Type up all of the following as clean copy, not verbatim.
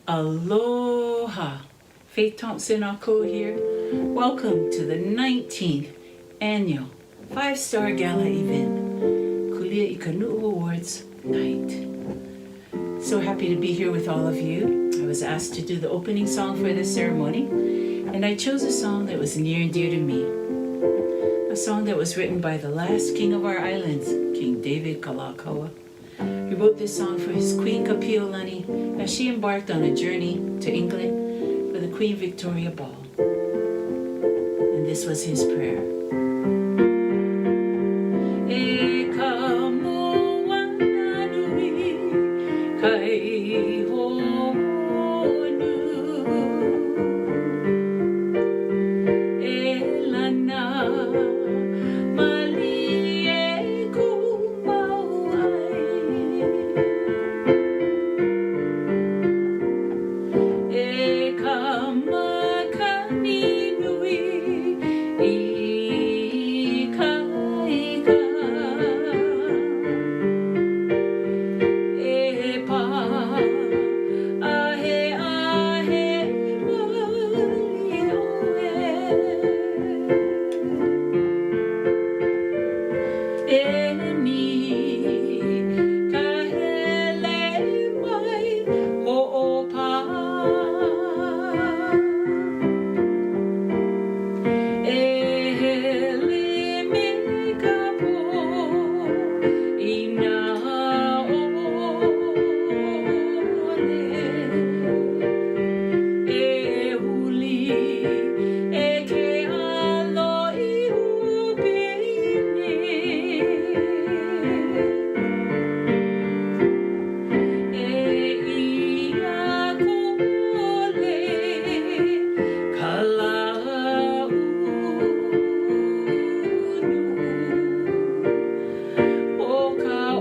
Aloha. Faith Thompson Ako here. Welcome to the 19th annual 5-Star Gala event, Kulia Ikanu'u Awards Night. So happy to be here with all of you. I was asked to do the opening song for this ceremony, and I chose a song that was near and dear to me. A song that was written by the last king of our islands, King David Kalakaua. He wrote this song for his Queen Kapiolani as she embarked on a journey to England for the Queen Victoria Ball. And this was his prayer. E ka moa nui, kai honu, e lana mali e kumau ai, e ka makani nui, i ka ika, e pa ahe ahe mali oe, e ni ka hele mai ho'opa, e hele me ka po i nā ole, e huli e ke alo i upini, e ia kole ka launu, o ka o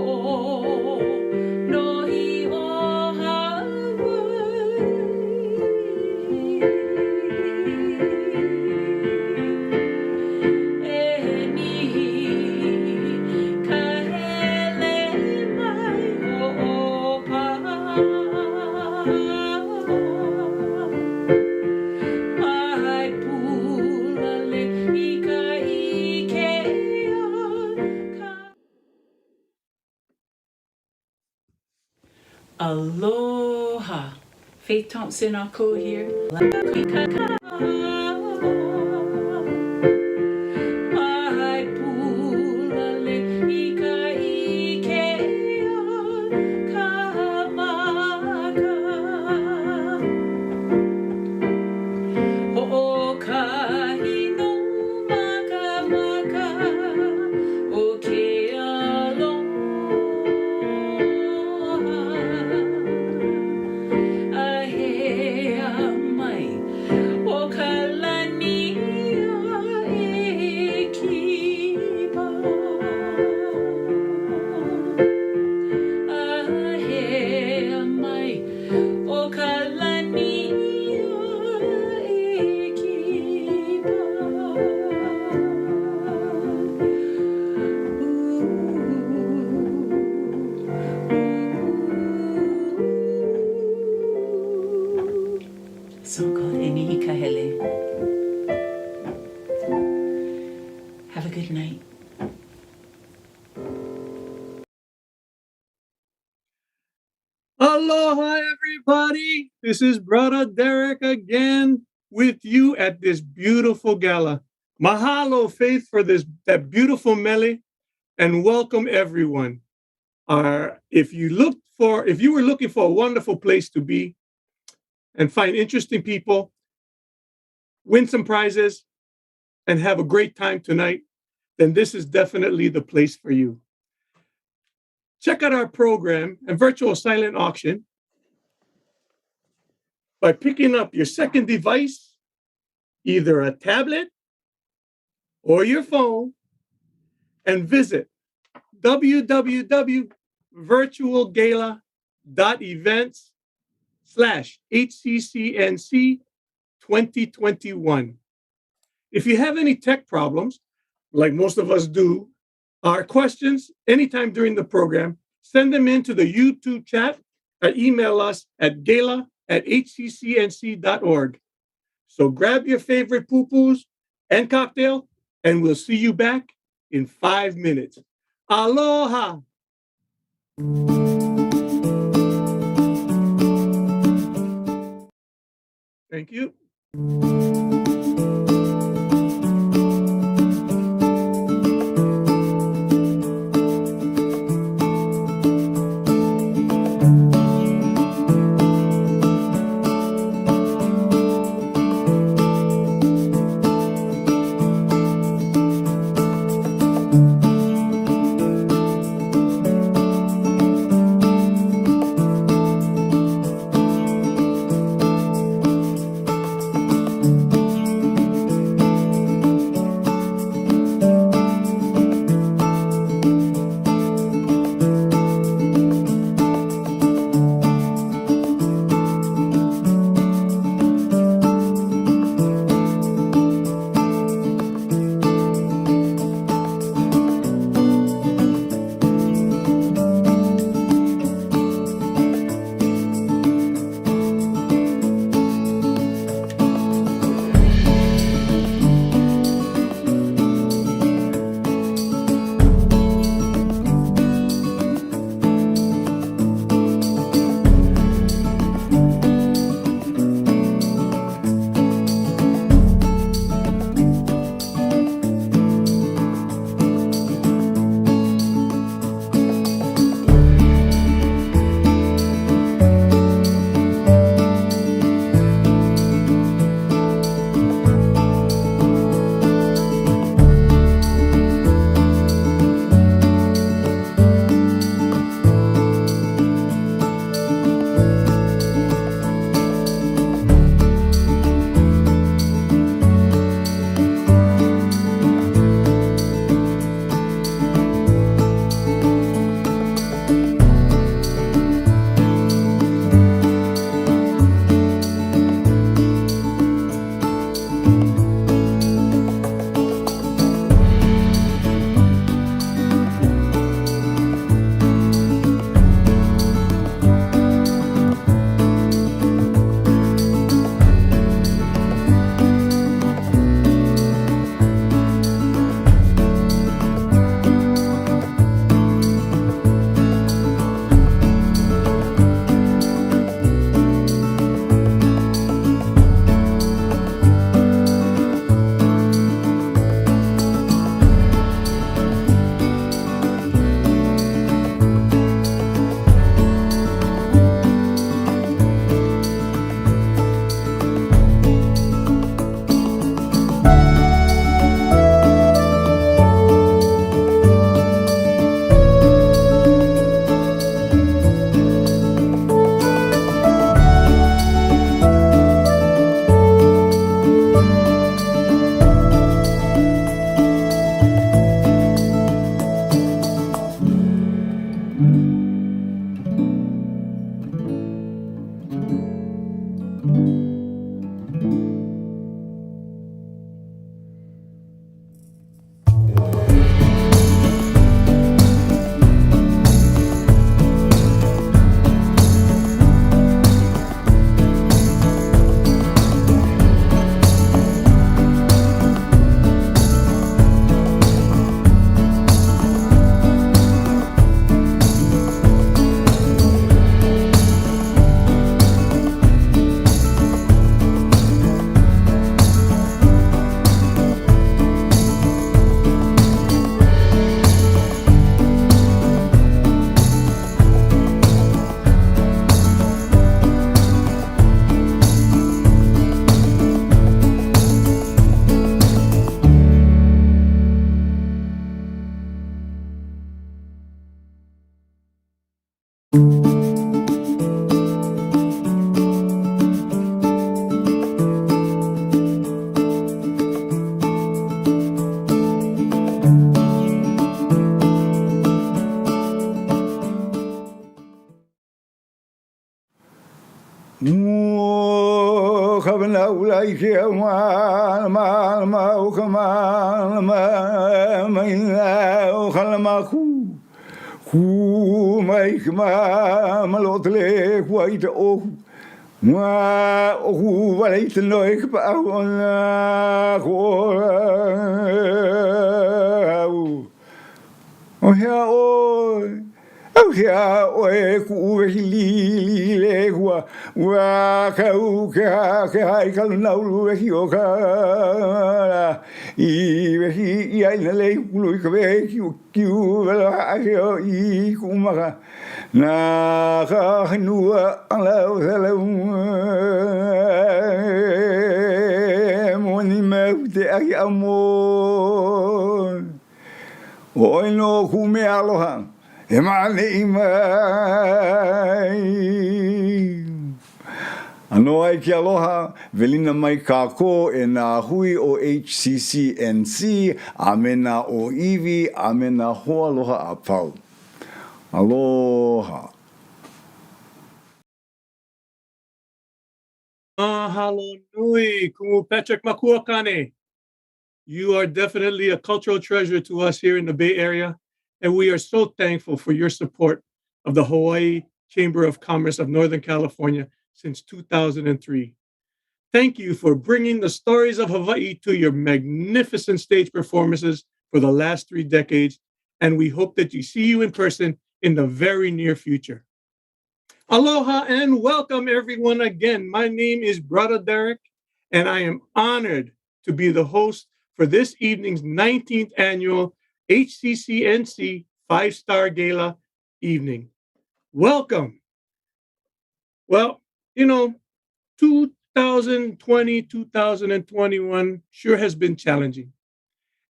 nohi o Hawaii, e ni ka hele mai ho'opa, ai pulale i ka ikea ka. Aloha. Faith Thompson Ako here. Ai pulale i ka ikea ka maka, ho'okahino maka maka o ke aloha, ahea mai o ka lania e kipa, ahea mai o ka lania e kipa. A song called Enihikahele. Have a good night. Aloha, everybody. This is Bruddah Derrick again with you at this beautiful gala. Mahalo, Faith, for that beautiful mele, and welcome everyone. If you were looking for a wonderful place to be and find interesting people, win some prizes, and have a great time tonight, then this is definitely the place for you. Check out our program and virtual silent auction by picking up your second device, either a tablet or your phone, and visit www.virtualgala.events/HCCNC 2021. If you have any tech problems, like most of us do, or questions anytime during the program, send them into the YouTube chat or email us at gala at hccnc.org. So grab your favorite poo-poos and cocktail, and we'll see you back in 5 minutes. Aloha! Thank you. Kabla ke ma o kama ma o khalma khu mai kama malotle kwai te o Mua oku wale te noi ka pa ona ko o hea o au hea o e ku uwe li le hua ua ka u ka hai ka luna ulu wehi o ka I wehi I aina le ulu I ka wehi ki u wala a heo I kumaka na ka hanua ala o sala moni me te aki amo o no kume aloha e mane I mai ano ai ki aloha velina mai kako e na hui o HCCNC a mena o iwi a mena ho aloha a pau aloha Mahalo nui, kumu Patrick Makuakane. You are definitely a cultural treasure to us here in the Bay Area, and we are so thankful for your support of the Hawaii Chamber of Commerce of Northern California since 2003. Thank you for bringing the stories of Hawaii to your magnificent stage performances for the last 3 decades, and we hope that you see you in person in the very near future. Aloha and welcome everyone again. My name is Bruddah Derrick, and I am honored to be the host for this evening's 19th annual HCCNC 5-Star Gala evening. Welcome. Well, 2020, 2021 sure has been challenging,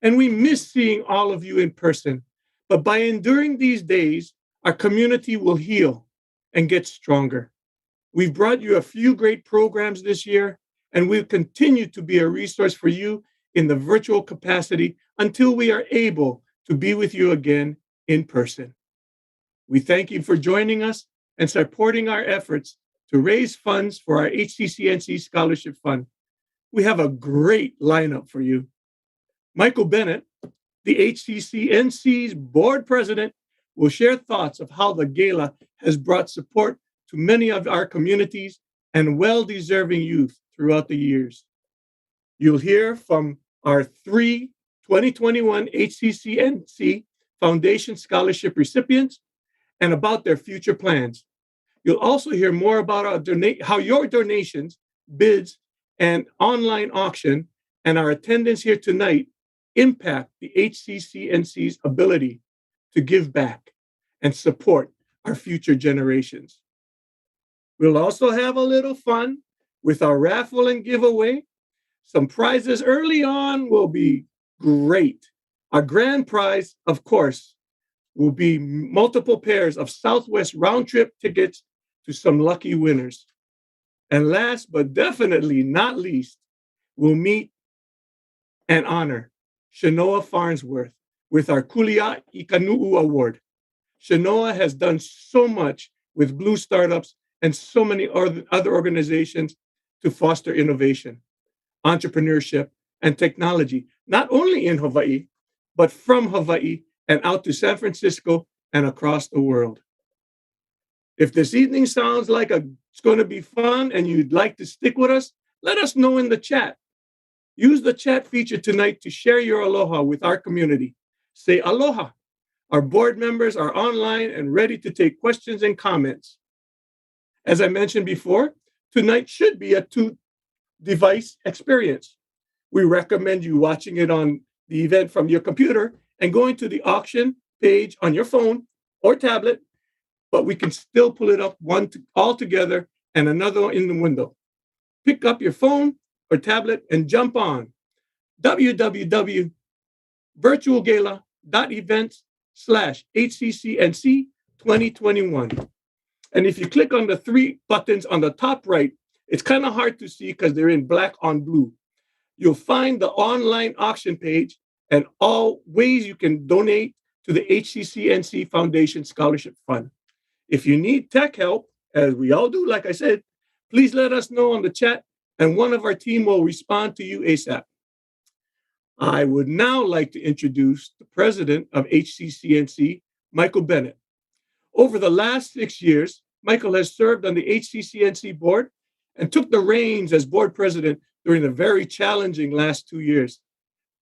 and we miss seeing all of you in person. But by enduring these days, our community will heal and get stronger. We've brought you a few great programs this year, and we'll continue to be a resource for you in the virtual capacity until we are able to be with you again in person. We thank you for joining us and supporting our efforts to raise funds for our HCCNC Scholarship Fund. We have a great lineup for you. Michael Bennett, the HCCNC's board president, will share thoughts of how the gala has brought support to many of our communities and well-deserving youth throughout the years. You'll hear from our 3 2021 HCCNC Foundation Scholarship recipients and about their future plans. You'll also hear more about how your donations, bids, and online auction and our attendance here tonight impact the HCCNC's ability to give back and support our future generations. We'll also have a little fun with our raffle and giveaway. Some prizes early on will be great. Our grand prize, of course, will be multiple pairs of Southwest round trip tickets to some lucky winners. And last but definitely not least, we'll meet and honor Chenoa Farnsworth with our Kulia Ikanu'u Award. Chenoa has done so much with Blue Startups and so many other organizations to foster innovation, entrepreneurship, and technology, not only in Hawaii, but from Hawaii and out to San Francisco and across the world. If this evening sounds like it's going to be fun and you'd like to stick with us, let us know in the chat. Use the chat feature tonight to share your aloha with our community. Say aloha. Our board members are online and ready to take questions and comments. As I mentioned before, tonight should be a 2-device experience. We recommend you watching it on the event from your computer and going to the auction page on your phone or tablet, but we can still pull it up all together and another in the window. Pick up your phone or tablet and jump on www.virtualgala.events/HCCNC 2021. And if you click on the 3 buttons on the top right, it's kind of hard to see because they're in black on blue. You'll find the online auction page and all ways you can donate to the HCCNC Foundation Scholarship Fund. If you need tech help, as we all do, like I said, please let us know on the chat and one of our team will respond to you ASAP. I would now like to introduce the president of HCCNC, Michael Bennett. Over the last 6 years, Michael has served on the HCCNC board and took the reins as board president during the very challenging last 2 years.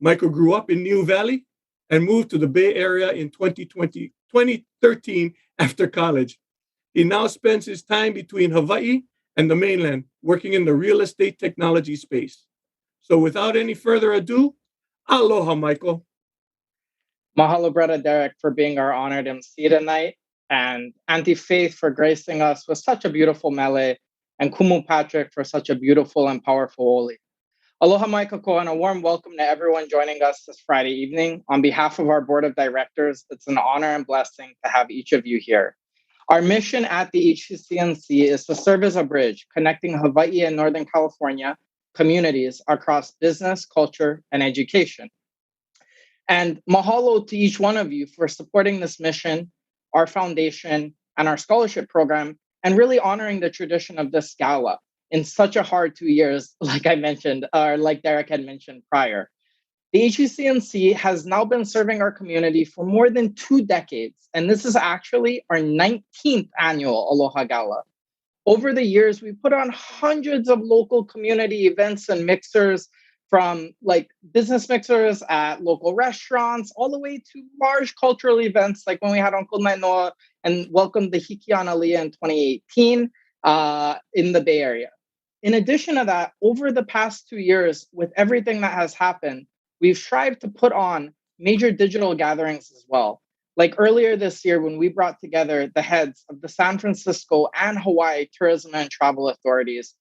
Michael grew up in New Valley and moved to the Bay Area in 2013 after college. He now spends his time between Hawaii and the mainland, working in the real estate technology space. So without any further ado, aloha, Michael. Mahalo, Bruddah Derrick, for being our honored MC tonight, and Auntie Faith for gracing us with such a beautiful mele, and Kumu Patrick for such a beautiful and powerful oli. Aloha mai kakoa, and a warm welcome to everyone joining us this Friday evening. On behalf of our board of directors, it's an honor and blessing to have each of you here. Our mission at the HCCNC is to serve as a bridge connecting Hawaii and Northern California communities across business, culture, and education. And mahalo to each one of you for supporting this mission, our foundation, and our scholarship program, and really honoring the tradition of this gala in such a hard 2 years, like I mentioned, or like Derek had mentioned prior. The HCCNC has now been serving our community for more than 2 decades, and this is actually our 19th annual Aloha Gala. Over the years, we put on hundreds of local community events and mixers, from like business mixers at local restaurants, all the way to large cultural events, like when we had Uncle Nainoa and welcomed the Hikiana Leah in 2018 in the Bay Area. In addition to that, over the past 2 years, with everything that has happened, we've strived to put on major digital gatherings as well. Like earlier this year, when we brought together the heads of the San Francisco and Hawaii Tourism and Travel Authorities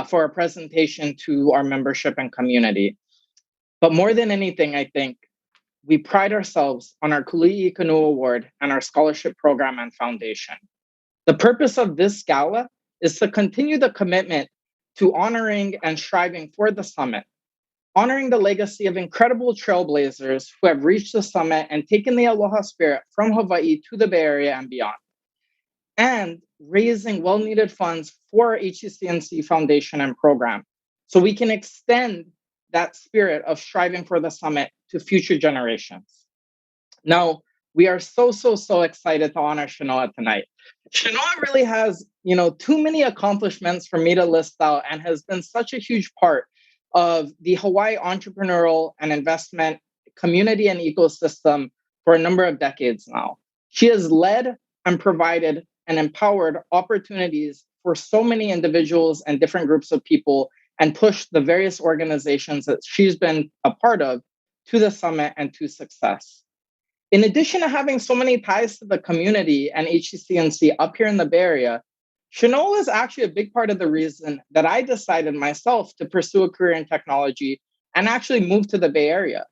for a presentation to our membership and community. But more than anything, I think we pride ourselves on our Kulia Kanu Award and our scholarship program and foundation. The purpose of this gala is to continue the commitment to honoring and striving for the summit, honoring the legacy of incredible trailblazers who have reached the summit and taken the Aloha spirit from Hawaii to the Bay Area and beyond, and raising well-needed funds for our HCCNC Foundation and program, so we can extend that spirit of striving for the summit to future generations. Now, we are so excited to honor Chenoa tonight. Chenoa really has, too many accomplishments for me to list out, and has been such a huge part of the Hawaii entrepreneurial and investment community and ecosystem for a number of decades now. She has led and provided and empowered opportunities for so many individuals and different groups of people, and pushed the various organizations that she's been a part of to the summit and to success. In addition to having so many ties to the community and HCCNC up here in the Bay Area, Chenoa is actually a big part of the reason that I decided myself to pursue a career in technology and actually move to the Bay Area.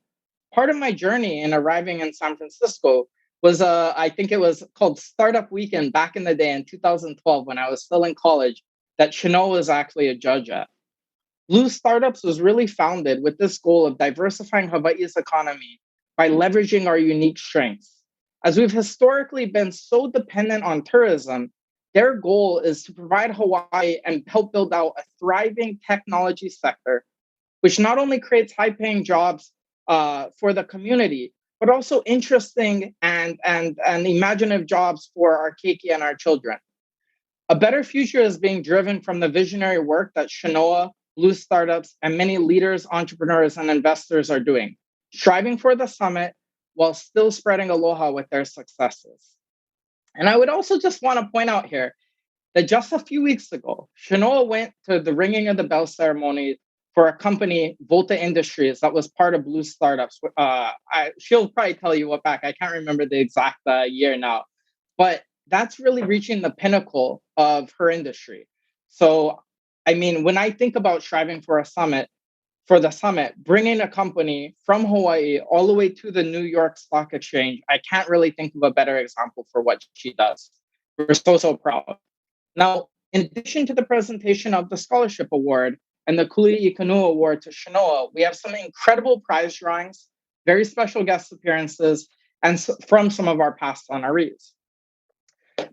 Part of my journey in arriving in San Francisco was, I think it was called Startup Weekend back in the day in 2012 when I was still in college, that Chenoa was actually a judge at. Blue Startups was really founded with this goal of diversifying Hawaii's economy by leveraging our unique strengths. As we've historically been so dependent on tourism, their goal is to provide Hawaii and help build out a thriving technology sector, which not only creates high-paying jobs for the community, but also interesting and imaginative jobs for our keiki and our children. A better future is being driven from the visionary work that Chenoa, Blue Startups, and many leaders, entrepreneurs, and investors are doing, striving for the summit while still spreading aloha with their successes. And I would also just want to point out here that just a few weeks ago, Chenoa went to the ringing of the bell ceremony for a company, Volta Industries, that was part of Blue Startups. She'll probably tell you what back. I can't remember the exact year now. But that's really reaching the pinnacle of her industry. So, I mean, when I think about striving for the summit, bringing a company from Hawaii all the way to the New York Stock Exchange, I can't really think of a better example for what she does. We're so proud. Now, in addition to the presentation of the Scholarship Award and the Kulia Kanu Award to Chenoa, we have some incredible prize drawings, very special guest appearances, and from some of our past honorees.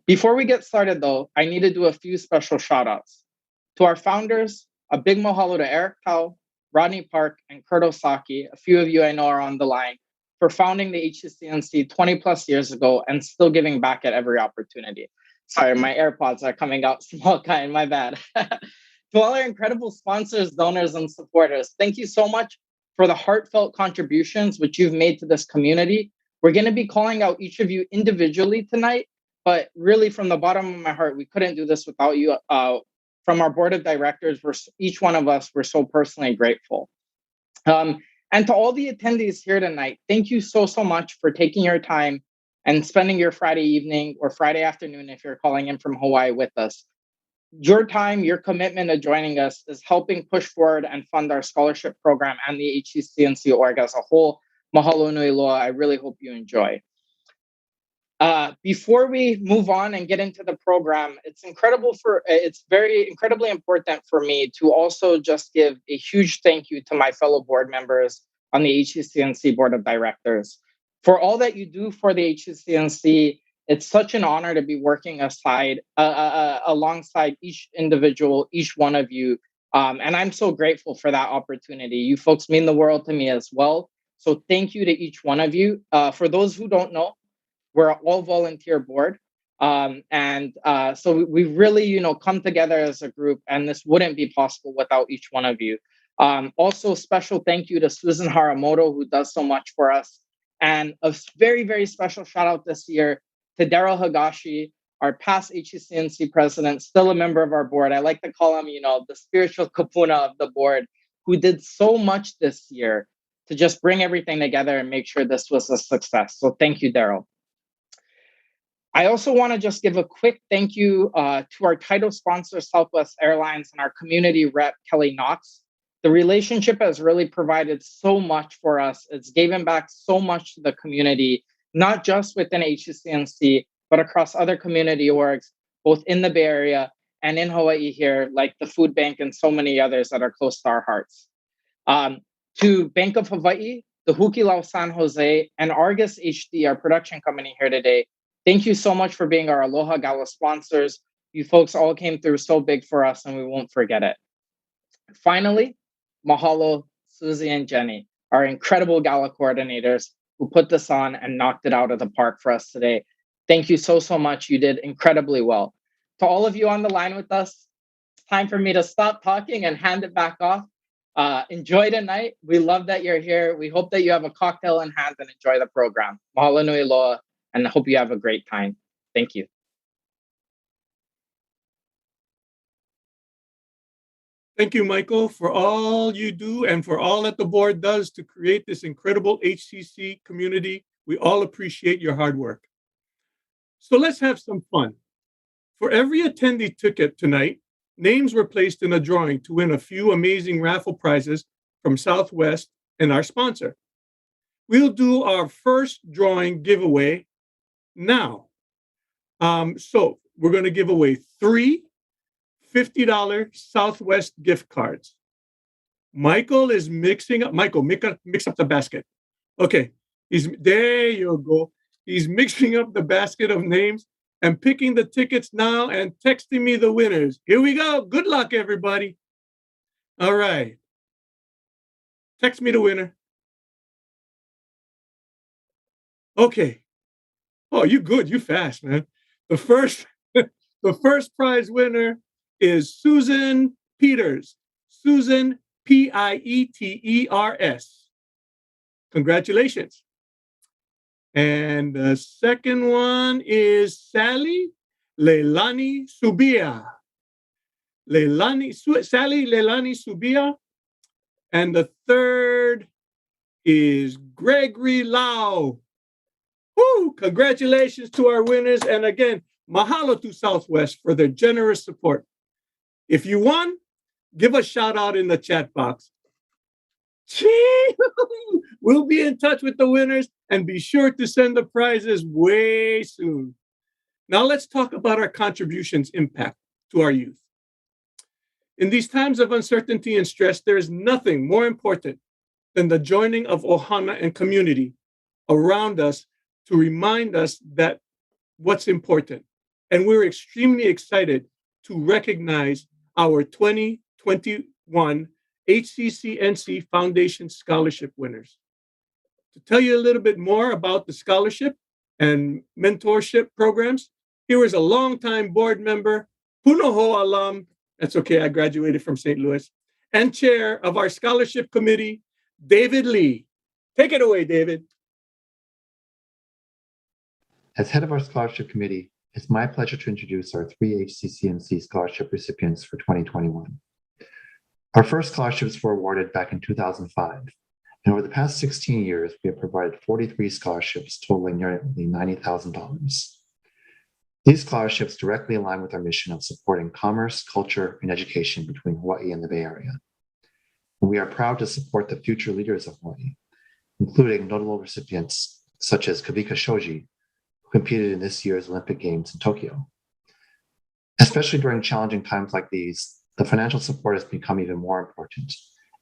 Before we get started, though, I need to do a few special shout-outs. To our founders, a big mahalo to Eric Tao, Rodney Park, and Kurt Osaki, a few of you I know are on the line, for founding the HCCNC 20 plus years ago and still giving back at every opportunity. Sorry, my AirPods are coming out small, kind, my bad. To all our incredible sponsors, donors, and supporters, thank you so much for the heartfelt contributions which you've made to this community. We're going to be calling out each of you individually tonight, but really from the bottom of my heart, we couldn't do this without you. From our board of directors, each one of us, we're so personally grateful. And to all the attendees here tonight, thank you so much for taking your time and spending your Friday evening or Friday afternoon if you're calling in from Hawaii with us. Your time, your commitment to joining us is helping push forward and fund our scholarship program and the HCCNC org as a whole. Mahalo nui loa. I really hope you enjoy. Before we move on and get into the program, it's very incredibly important for me to also just give a huge thank you to my fellow board members on the HCCNC board of directors. For all that you do for the HCCNC, it's such an honor to be working alongside each individual, each one of you. And I'm so grateful for that opportunity. You folks mean the world to me as well. So thank you to each one of you. For those who don't know, we're all volunteer board. So we really, come together as a group, and this wouldn't be possible without each one of you. Also, special thank you to Susan Haramoto, who does so much for us. And a very, very special shout out this year to Daryl Higashi, our past HCCNC president, still a member of our board. I like to call him, the spiritual kapuna of the board, who did so much this year to just bring everything together and make sure this was a success. So thank you, Daryl. I also want to just give a quick thank you to our title sponsor, Southwest Airlines, and our community rep, Kelly Knox. The relationship has really provided so much for us. It's given back so much to the community, not just within HCCNC, but across other community orgs, both in the Bay Area and in Hawaii here, like the Food Bank and so many others that are close to our hearts. To Bank of Hawaii, the Hukilau San Jose, and Argus HD, our production company here today, thank you so much for being our Aloha Gala sponsors. You folks all came through so big for us, and we won't forget it. Finally, mahalo, Susie and Jenny, our incredible gala coordinators who put this on and knocked it out of the park for us today. Thank you so much. You did incredibly well. To all of you on the line with us, it's time for me to stop talking and hand it back off. Enjoy tonight. We love that you're here. We hope that you have a cocktail in hand and enjoy the program. Mahalo nui loa, and I hope you have a great time. Thank you. Thank you, Michael, for all you do and for all that the board does to create this incredible HCC community. We all appreciate your hard work. So let's have some fun. For every attendee ticket tonight, names were placed in a drawing to win a few amazing raffle prizes from Southwest and our sponsor. We'll do our first drawing giveaway now. So we're going to give away 3 $50 Southwest gift cards. Michael is mixing up. Michael, mix up the basket. Okay, there you go. He's mixing up the basket of names and picking the tickets now and texting me the winners. Here we go. Good luck, everybody. All right. Text me the winner. Okay. Oh, you good. You fast, man. The first prize winner is Susan Peters. Susan, Pieters. Congratulations. And the second one is Sally Leilani Subia. Sally Leilani Subia. And the third is Gregory Lau. Woo! Congratulations to our winners. And again, mahalo to Southwest for their generous support. If you won, give a shout out in the chat box. We'll be in touch with the winners and be sure to send the prizes way soon. Now let's talk about our contributions impact to our youth. In these times of uncertainty and stress, there is nothing more important than the joining of ohana and community around us to remind us that what's important. And we're extremely excited to recognize our 2021 HCCNC Foundation Scholarship winners. To tell you a little bit more about the scholarship and mentorship programs, here is a longtime board member, Punoho alum, That's okay, I graduated from St. Louis. And chair of our scholarship committee, David Lee. Take it away, David. As head of our scholarship committee, it's my pleasure to introduce our 3 HCCNC scholarship recipients for 2021. Our first scholarships were awarded back in 2005, and over the past 16 years, we have provided 43 scholarships totaling nearly $90,000. These scholarships directly align with our mission of supporting commerce, culture, and education between Hawaii and the Bay Area. And we are proud to support the future leaders of Hawaii, including notable recipients such as Kavika Shoji, who competed in this year's Olympic Games in Tokyo. Especially during challenging times like these, the financial support has become even more important.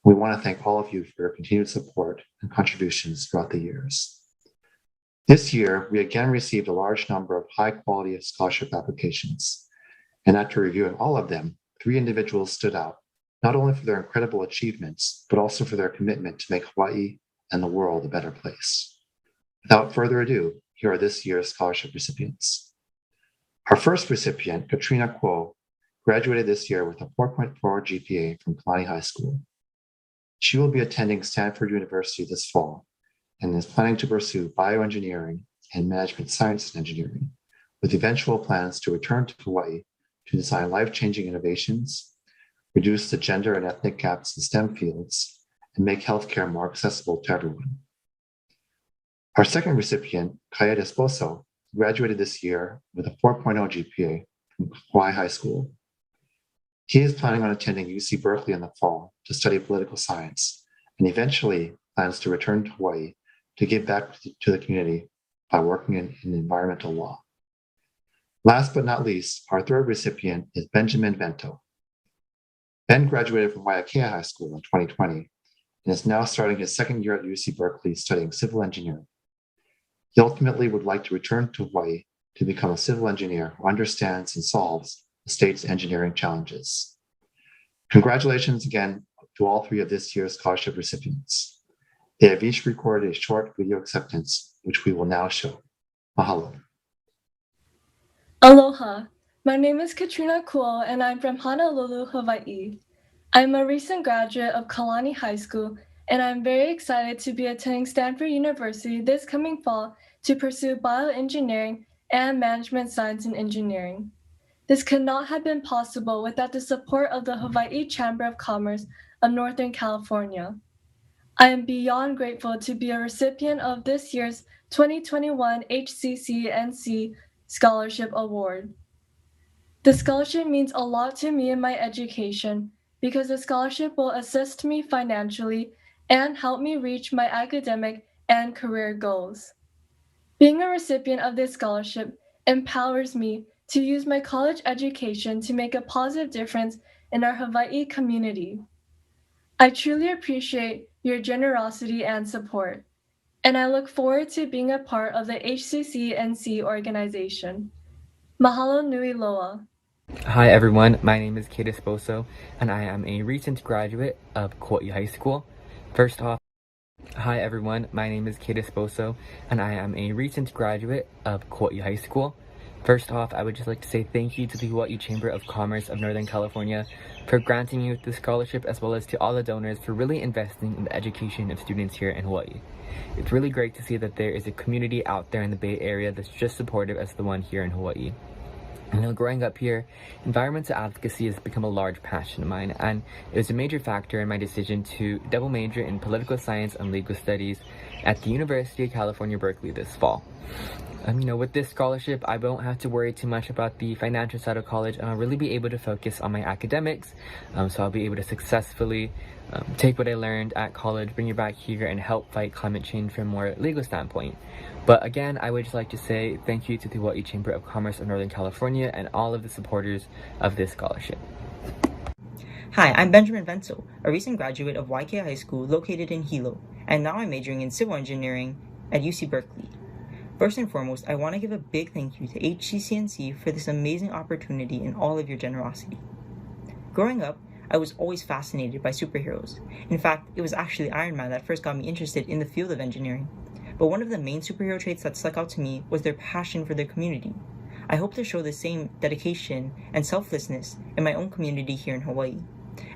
We want to thank all of you for your continued support and contributions throughout the years. This year, we again received a large number of high-quality scholarship applications. And after reviewing all of them, 3 individuals stood out, not only for their incredible achievements, but also for their commitment to make Hawaii and the world a better place. Without further ado, here are this year's scholarship recipients. Our first recipient, Katrina Kuo, graduated this year with a 4.4 GPA from Kalani High School. She will be attending Stanford University this fall and is planning to pursue bioengineering and management science and engineering, with eventual plans to return to Hawaii to design life-changing innovations, reduce the gender and ethnic gaps in STEM fields, and make healthcare more accessible to everyone. Our second recipient, Kaya Desposo, graduated this year with a 4.0 GPA from Hawaii High School. He is planning on attending UC Berkeley in the fall to study political science, and eventually plans to return to Hawaii to give back to the community by working in environmental law. Last but not least, our third recipient is Benjamin Bento. Ben graduated from Waiakea High School in 2020 and is now starting his second year at UC Berkeley studying civil engineering. He ultimately would like to return to Hawaii to become a civil engineer who understands and solves the state's engineering challenges. Congratulations again to all 3 of this year's scholarship recipients. They have each recorded a short video acceptance, which we will now show. Mahalo. Aloha, my name is Katrina Kuo and I'm from Honolulu, Hawaii. I'm a recent graduate of Kalani High School and I'm very excited to be attending Stanford University this coming fall to pursue bioengineering and management science and engineering. This could not have been possible without the support of the Hawaii Chamber of Commerce of Northern California. I am beyond grateful to be a recipient of this year's 2021 HCCNC Scholarship Award. The scholarship means a lot to me in my education because the scholarship will assist me financially and help me reach my academic and career goals. Being a recipient of this scholarship empowers me to use my college education to make a positive difference in our Hawaii community. I truly appreciate your generosity and support, and I look forward to being a part of the HCCNC organization. Mahalo nui loa. Hi everyone, my name is Kate Esposo, and I am a recent graduate of Kulia High School. First off, hi everyone, my name is Kate Esposo, and I am a recent graduate of Kulia High School. First off, I would just like to say thank you to the Hawaii Chamber of Commerce of Northern California for granting you the scholarship, as well as to all the donors for really investing in the education of students here in Hawaii. It's really great to see that there is a community out there in the Bay Area that's just supportive as the one here in Hawaii. You know, growing up here, environmental advocacy has become a large passion of mine, and it was a major factor in my decision to double major in political science and legal studies at the University of California, Berkeley this fall. With this scholarship, I won't have to worry too much about the financial side of college, and I'll really be able to focus on my academics. So I'll be able to successfully take what I learned at college, bring it back here, and help fight climate change from a more legal standpoint. But again, I would just like to say thank you to the Hawaii Chamber of Commerce of Northern California and all of the supporters of this scholarship. Hi, I'm Benjamin Venzel, a recent graduate of Waiakea High School located in Hilo, and now I'm majoring in civil engineering at UC Berkeley. First and foremost, I want to give a big thank you to HCCNC for this amazing opportunity and all of your generosity. Growing up, I was always fascinated by superheroes. In fact, it was actually Iron Man that first got me interested in the field of engineering. But one of the main superhero traits that stuck out to me was their passion for their community. I hope to show the same dedication and selflessness in my own community here in Hawaii.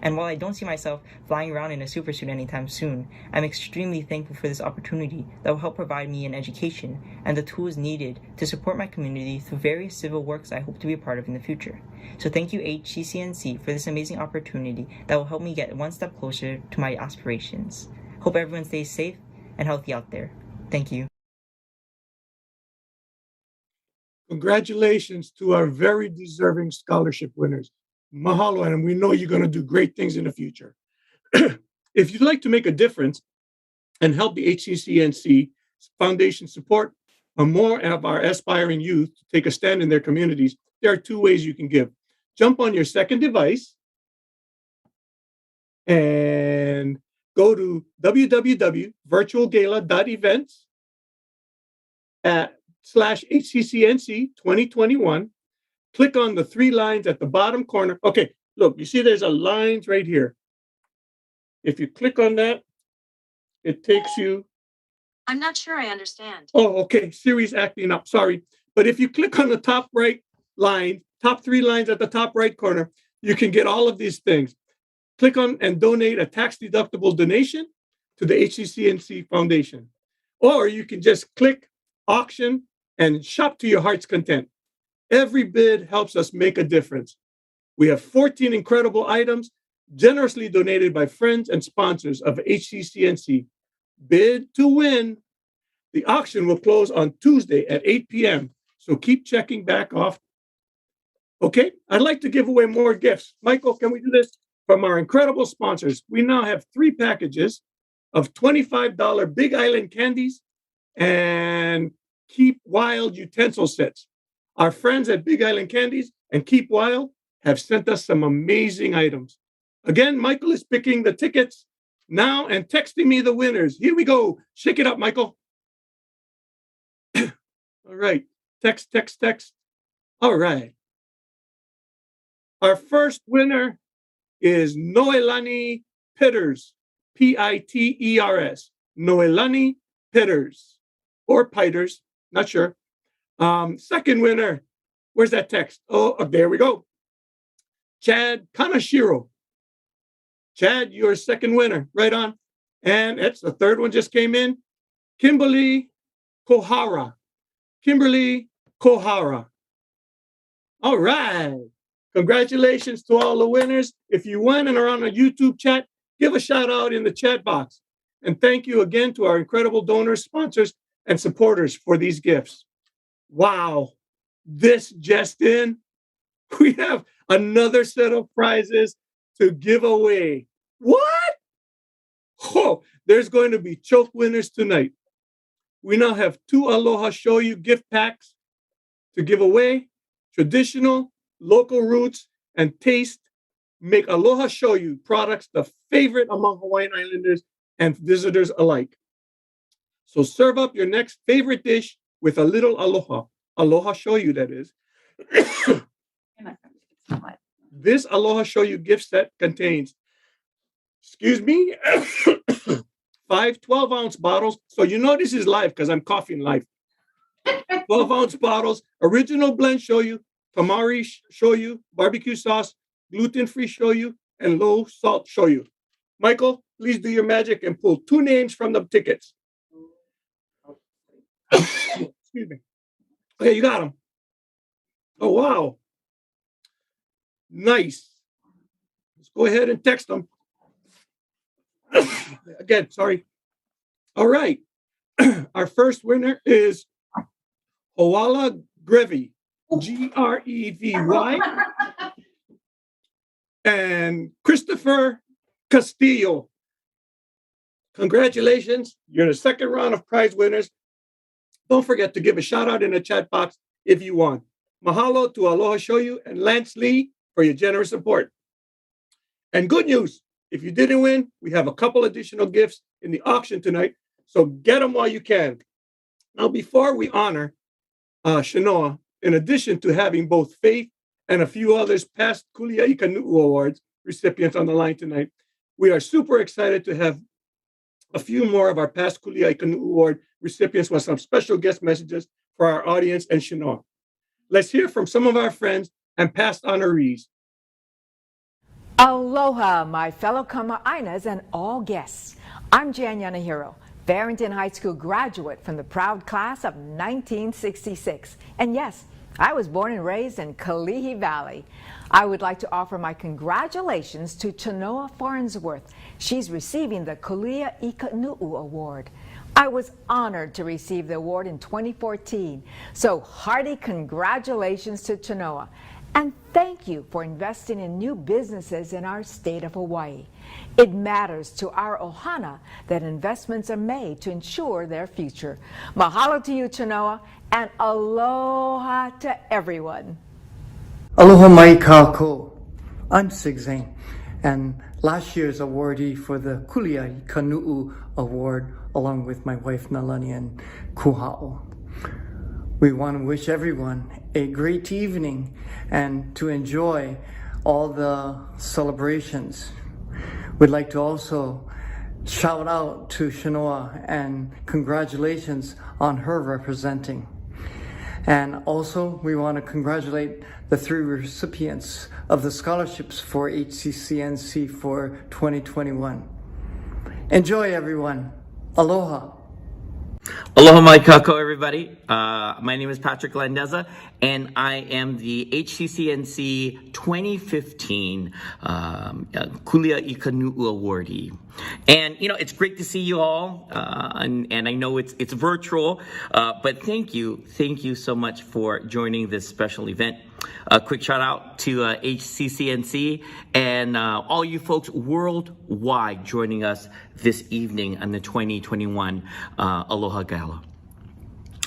And while I don't see myself flying around in a supersuit anytime soon, I'm extremely thankful for this opportunity that will help provide me an education and the tools needed to support my community through various civil works I hope to be a part of in the future. So thank you HCCNC for this amazing opportunity that will help me get one step closer to my aspirations. Hope everyone stays safe and healthy out there. Thank you. Congratulations to our very deserving scholarship winners. Mahalo, and we know you're going to do great things in the future. If you'd like to make a difference and help the HCCNC Foundation support more of our aspiring youth to take a stand in their communities, there are two ways you can give. Jump on your second device and go to www.virtualgala.events/HCCNC 2021. Click on the three lines at the bottom corner. Okay, look, you see there's a lines right here. If you click on that, it takes you. I'm not sure I understand. Oh, okay, Siri's acting up, sorry. But if you click on the top right line, top three lines at the top right corner, you can get all of these things. Click on and donate a tax-deductible donation to the HCCNC Foundation. Or you can just click auction and shop to your heart's content. Every bid helps us make a difference. We have 14 incredible items generously donated by friends and sponsors of HCCNC. Bid to win. The auction will close on Tuesday at 8 p.m. So keep checking back off. Okay, I'd like to give away more gifts. Michael, can we do this? From our incredible sponsors, we now have 3 packages of $25 Big Island candies and Keep Wild utensil sets. Our friends at Big Island Candies and Keep Wild have sent us some amazing items. Again, Michael is picking the tickets now and texting me the winners. Here we go. Shake it up, Michael. All right. Text. All right. Our first winner is Noelani Pitters, Piters. Noelani Pitters or Piters, not sure. Second winner, where's that text? Oh, there we go. Chad Kanashiro. Chad, you're second winner, right on. And it's the third one just came in. Kimberly Kohara. All right. Congratulations to all the winners. If you won and are on a YouTube chat, give a shout out in the chat box. And thank you again to our incredible donors, sponsors, and supporters for these gifts. Wow, this just in, we have another set of prizes to give away. What? Oh, there's going to be choke winners tonight. We now have 2 Aloha Shoyu gift packs to give away. Traditional, local roots, and taste make Aloha Shoyu products the favorite among Hawaiian Islanders and visitors alike. So serve up your next favorite dish with a little aloha shoyu, that is. This Aloha Shoyu gift set contains, 5 12-ounce bottles. So you know this is live because I'm coughing live. 12-ounce bottles, original blend shoyu, tamari shoyu, barbecue sauce, gluten-free shoyu, and low-salt shoyu. Michael, please do your magic and pull 2 names from the tickets. Excuse me. Okay, you got them. Oh, wow. Nice. Let's go ahead and text them. Again, sorry. All right. Our first winner is Hoala Grevy, Grevy, and Christopher Castillo. Congratulations. You're in the second round of prize winners. Don't forget to give a shout out in the chat box if you want. Mahalo to Aloha Shoyu and Lance Lee for your generous support. And good news, if you didn't win, we have a couple additional gifts in the auction tonight, so get them while you can. Now, before we honor Chenoa, in addition to having both Faith and a few others past Kulia Ikanu'u Awards recipients on the line tonight, we are super excited to have a few more of our past Kulia Ikanu'u Award recipients with some special guest messages for our audience and Chenoa. Let's hear from some of our friends and past honorees. Aloha, my fellow kama'ainas and all guests. I'm Yanehiro, Barrington High School graduate from the proud class of 1966. And yes, I was born and raised in Kalihi Valley. I would like to offer my congratulations to Chenoa Farnsworth. She's receiving the Kulia Ikanu'u Award. I was honored to receive the award in 2014. So hearty congratulations to Chenoa. And thank you for investing in new businesses in our state of Hawaii. It matters to our ohana that investments are made to ensure their future. Mahalo to you, Chenoa, and aloha to everyone. Aloha mai kako. I'm Sig Zane, and last year's awardee for the Kulia Kanu'u Award, along with my wife Nalani and Kuha'o. We want to wish everyone a great evening and to enjoy all the celebrations. We'd like to also shout out to Chenoa and congratulations on her representing. And also we want to congratulate the 3 recipients of the scholarships for HCCNC for 2021. Enjoy, everyone. Aloha. Aloha mai kako, everybody. My name is Patrick Landeza, and I am the HCCNC 2015 Kulia Ikanu'u awardee. And, you know, it's great to see you all, and I know it's virtual, but thank you so much for joining this special event. A quick shout out to HCCNC and all you folks worldwide joining us this evening on the 2021 Aloha Gala.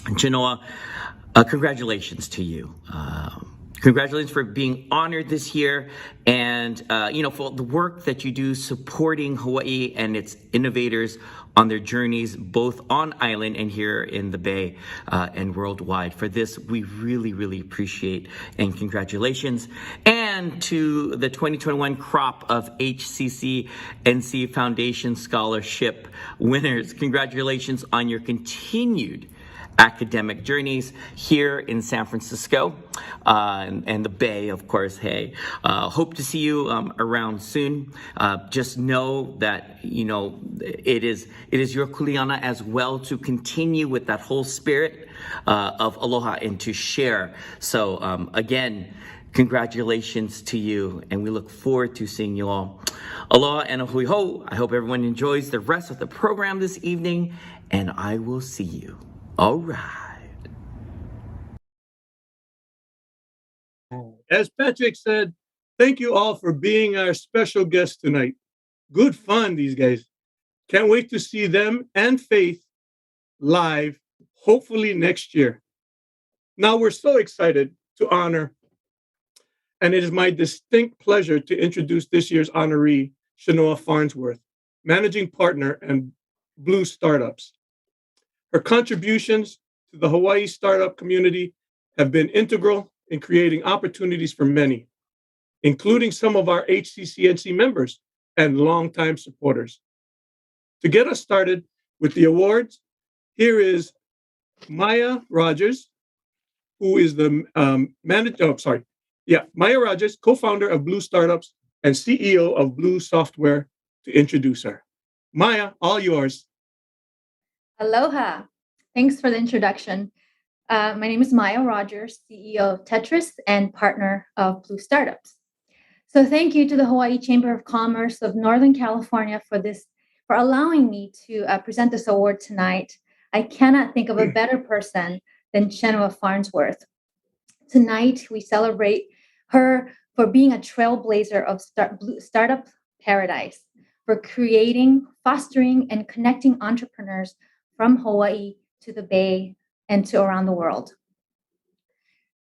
Chenoa, congratulations to you. Congratulations for being honored this year and, you know, for the work that you do supporting Hawaii and its innovators on their journeys, both on island and here in the Bay and worldwide. For this, we really, really appreciate and congratulations. And to the 2021 crop of HCCNC Foundation Scholarship winners, congratulations on your continued academic journeys here in San Francisco and the Bay, of course. Hey, hope to see you around soon. Just know that, you know, it is your kuleana as well to continue with that whole spirit of aloha and to share. So again, congratulations to you, and we look forward to seeing you all. Aloha and a hui ho. I hope everyone enjoys the rest of the program this evening, and I will see you. All right. As Patrick said, thank you all for being our special guests tonight. Good fun, these guys. Can't wait to see them and Faith live, hopefully next year. Now we're so excited to honor, and it is my distinct pleasure to introduce this year's honoree, Chenoa Farnsworth, Managing Partner and Blue Startups. Her contributions to the Hawaii startup community have been integral in creating opportunities for many, including some of our HCCNC members and longtime supporters. To get us started with the awards, here is Maya Rogers, who is the Maya Rogers, co-founder of Blue Startups and CEO of Blue Software, to introduce her. Maya, all yours. Aloha. Thanks for the introduction. My name is Maya Rogers, CEO of Tetris and partner of Blue Startups. So thank you to the Hawaii Chamber of Commerce of Northern California for allowing me to present this award tonight. I cannot think of a better person than Chenoa Farnsworth. Tonight, we celebrate her for being a trailblazer of startup paradise, for creating, fostering, and connecting entrepreneurs from Hawaii to the Bay and to around the world.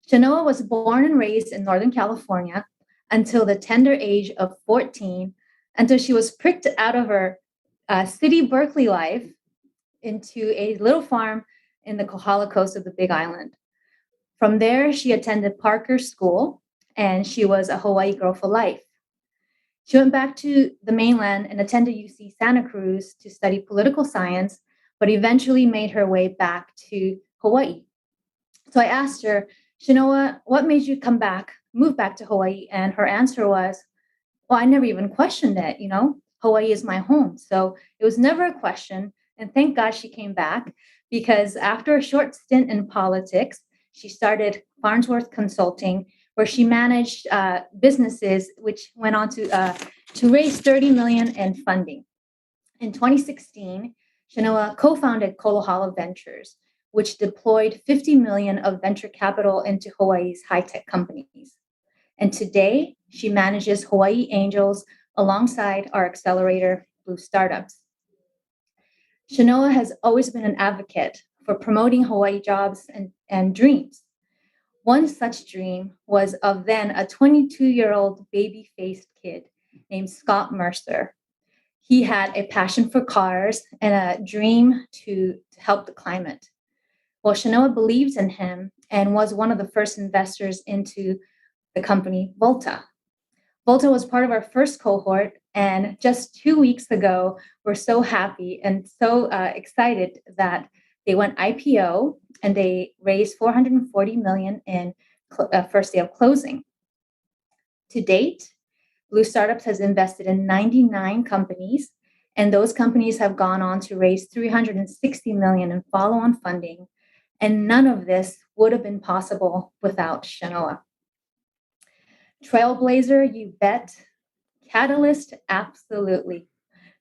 Chenoa was born and raised in Northern California until the tender age of 14, until she was pricked out of her city Berkeley life into a little farm in the Kohala coast of the Big Island. From there, she attended Parker School, and she was a Hawaii girl for life. She went back to the mainland and attended UC Santa Cruz to study political science, but eventually made her way back to Hawaii. So I asked her, Chenoa, what made you move back to Hawaii? And her answer was, well, I never even questioned it. Hawaii is my home. So it was never a question. And thank God she came back, because after a short stint in politics, she started Farnsworth Consulting, where she managed businesses, which went on to raise $30 million in funding. In 2016, Chenoa co-founded Kolohala Ventures, which deployed $50 million of venture capital into Hawaii's high-tech companies. And today, she manages Hawaii Angels alongside our accelerator, Blue Startups. Chenoa has always been an advocate for promoting Hawaii jobs and dreams. One such dream was of then a 22-year-old baby-faced kid named Scott Mercer. He had a passion for cars and a dream to help the climate. Well, Chenoa believes in him and was one of the first investors into the company Volta. Volta was part of our first cohort, and just 2 weeks ago, we're so happy and so excited that they went IPO and they raised $440 million in first day of closing. To date, Blue Startups has invested in 99 companies, and those companies have gone on to raise $360 million in follow-on funding, and none of this would have been possible without Chenoa. Trailblazer, you bet. Catalyst, absolutely.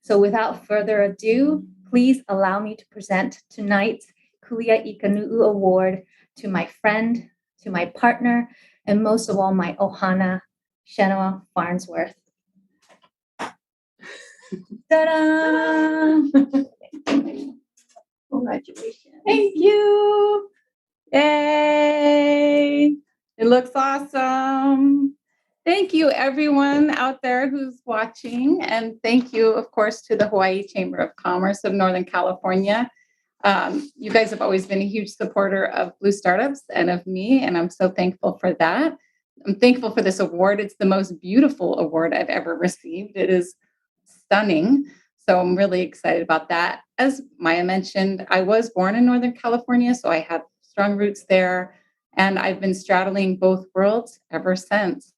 So without further ado, please allow me to present tonight's Kulia Ikanu'u Award to my friend, to my partner, and most of all, my ohana, Chenoa Farnsworth. Ta-da! Congratulations. Thank you. Yay. It looks awesome. Thank you, everyone out there who's watching. And thank you, of course, to the Hawaii Chamber of Commerce of Northern California. You guys have always been a huge supporter of Blue Startups and of me, and I'm so thankful for that. I'm thankful for this award. It's the most beautiful award I've ever received. It is stunning. So I'm really excited about that. As Maya mentioned, I was born in Northern California, so I have strong roots there. And I've been straddling both worlds ever since.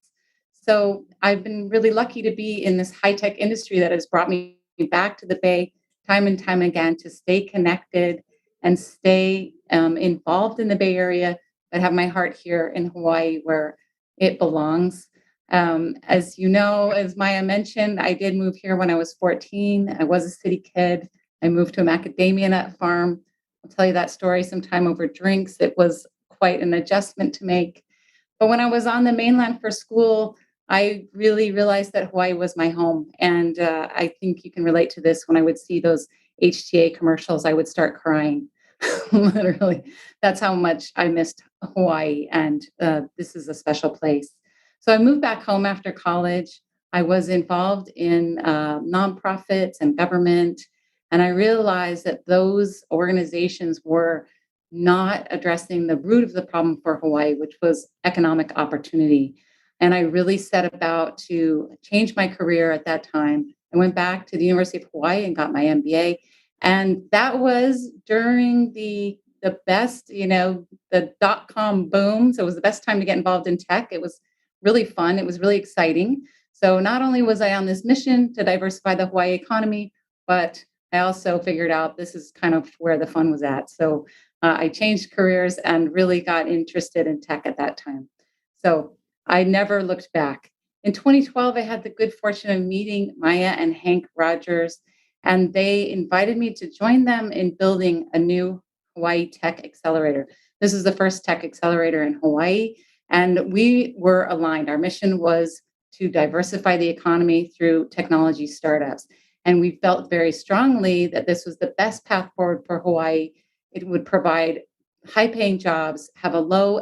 So I've been really lucky to be in this high-tech industry that has brought me back to the Bay time and time again to stay connected and stay involved in the Bay Area, but have my heart here in Hawaii where it belongs. As you know, as Maya mentioned, I did move here when I was 14. I was a city kid. I moved to a macadamia nut farm. I'll tell you that story sometime over drinks. It was quite an adjustment to make. But when I was on the mainland for school, I really realized that Hawaii was my home. And I think you can relate to this. When I would see those HTA commercials, I would start crying. Literally, that's how much I missed Hawaii. And this is a special place. So I moved back home after college. I was involved in nonprofits and government. And I realized that those organizations were not addressing the root of the problem for Hawaii, which was economic opportunity. And I really set about to change my career at that time. I went back to the University of Hawaii and got my MBA. And that was during the best, the .com boom. So it was the best time to get involved in tech. It was really fun. It was really exciting. So not only was I on this mission to diversify the Hawaii economy, but I also figured out this is kind of where the fun was at. So I changed careers and really got interested in tech at that time. So I never looked back. In 2012, I had the good fortune of meeting Maya and Hank Rogers, and they invited me to join them in building a new Hawaii Tech Accelerator. This is the first tech accelerator in Hawaii, and we were aligned. Our mission was to diversify the economy through technology startups. And we felt very strongly that this was the best path forward for Hawaii. It would provide high-paying jobs, have a low